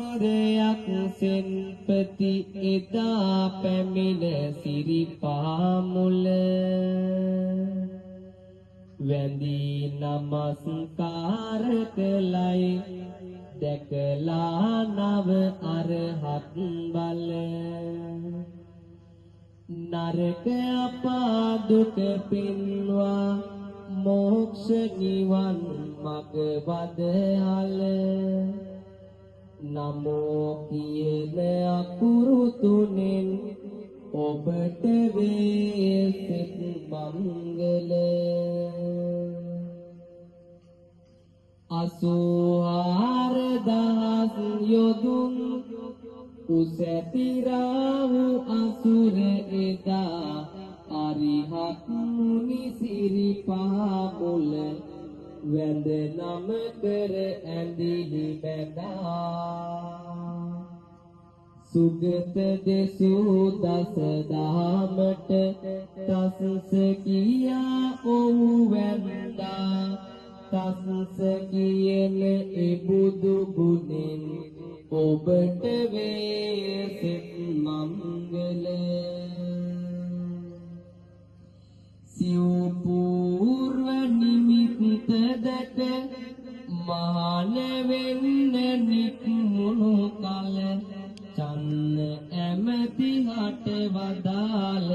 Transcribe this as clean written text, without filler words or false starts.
අසුරයක් සෙන්පති එදා පැමිණ සිරිපා මුල වැඳී නමස්කාර කළයි දැකලා නව අරහත් බල නරක අපා දුක පින්වා मोक्ष निवन मग वदहल नमो कियन अकुरु तुनिन ඔබට වේ සිත මංගල අසුහාර දහස් යොදුන් උසැතිරාවු අසුර එදා අරිහත් මුනි සිරිපා මුල වැඳ නම කර ඇඳිලි බැඳා සුගත දෙසූ දස දහමට තස්ස කියා ඔව් වැඳා තස්ස කියන එබුදු ගුණෙන් ඔබට වේ සිත මංගල සිව් පූර්ව නිමිත්ත දැක මහාන වෙන්න නික්මුණු කල චන්න ඇමති හට වදාළ